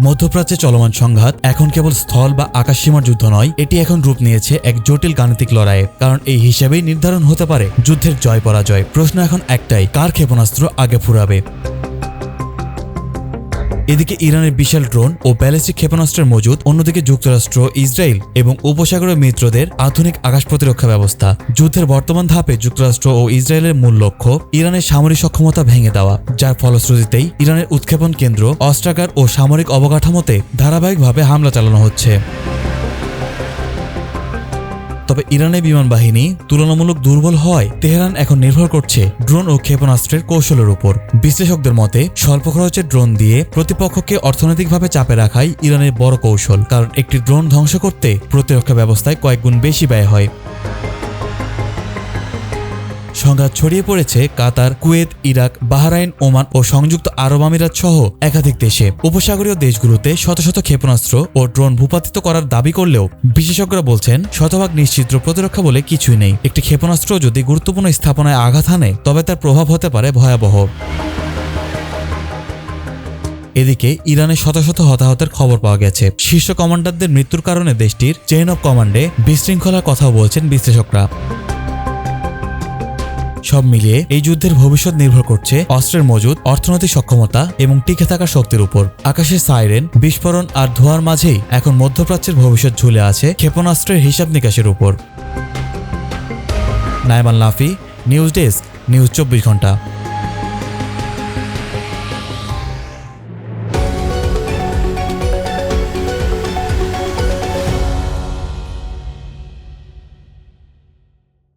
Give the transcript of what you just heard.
মধ্যপ্রাচ্যে চলমান সংঘাত এখন কেবল স্থল বা আকাশ সীমার যুদ্ধ নয়, এটি এখন রূপ নিয়েছে এক জটিল গাণিতিক লড়াইয়ে। কারণ এই হিসাবেই নির্ধারণ হতে পারে যুদ্ধের জয় পরাজয়। প্রশ্ন এখন একটাই, কার ক্ষেপণাস্ত্র আগে ফুরাবে? এদিকে ইরানের বিশাল ড্রোন ও ব্যালিস্টিক ক্ষেপণাস্ত্রের মজুদ, অন্যদিকে যুক্তরাষ্ট্র, ইসরায়েল এবং উপসাগরীয় মিত্রদের আধুনিক আকাশ প্রতিরক্ষা ব্যবস্থা। যুদ্ধের বর্তমান ধাপে যুক্তরাষ্ট্র ও ইসরায়েলের মূল লক্ষ্য ইরানের সামরিক সক্ষমতা ভেঙে দেওয়া, যার ফলশ্রুতিতেই ইরানের উৎক্ষেপণ কেন্দ্র, অস্ত্রাগার ও সামরিক অবকাঠামোতে ধারাবাহিকভাবে হামলা চালানো হচ্ছে। তবে ইরানের বিমান বাহিনী তুলনামূলক দুর্বল হওয়ায় তেহরান এখন নির্ভর করছে ড্রোন ও ক্ষেপণাস্ত্রের কৌশলের উপর। বিশ্লেষকদের মতে স্বল্প খরচের ড্রোন দিয়ে প্রতিপক্ষকে অর্থনৈতিকভাবে চাপে রাখাই ইরানের বড় কৌশল, কারণ একটি ড্রোন ধ্বংস করতে প্রতিরক্ষা ব্যবস্থায় কয়েকগুণ বেশি ব্যয় হয়। সংঘাত ছড়িয়ে পড়েছে কাতার, কুয়েত, ইরাক, বাহরাইন, ওমান ও সংযুক্ত আরব আমিরাত সহ একাধিক দেশে। উপসাগরীয় দেশগুলোতে শত শত ক্ষেপণাস্ত্র ও ড্রোন ভূপাতিত করার দাবি করলেও বিশেষজ্ঞরা বলছেন শতভাগ নিশ্চিত প্রতিরক্ষা বলে কিছুই নেই। একটি ক্ষেপণাস্ত্র যদি গুরুত্বপূর্ণ স্থাপনায় আঘাত হানে তবে তার প্রভাব হতে পারে ভয়াবহ। এদিকে ইরানের শত শত হতাহতের খবর পাওয়া গেছে। শীর্ষ কমান্ডারদের মৃত্যুর কারণে দেশটির চেইন অব কমান্ডে বিশৃঙ্খলার কথাও বলছেন বিশ্লেষকরা। সব মিলিয়ে এই যুদ্ধের ভবিষ্যৎ নির্ভর করছে অস্ত্রের মজুদ, অর্থনৈতিক সক্ষমতা এবং টিকে থাকার শক্তির উপর। আকাশের সাইরেন, বিস্ফোরণ আর ধোঁয়ার মাঝেই এখন মধ্যপ্রাচ্যের ভবিষ্যৎ ঝুলে আছে ক্ষেপণাস্ত্রের হিসাব নিকাশের উপর। নাইমান লাফি, নিউজ ডেস্ক, নিউজ 24 ঘন্টা।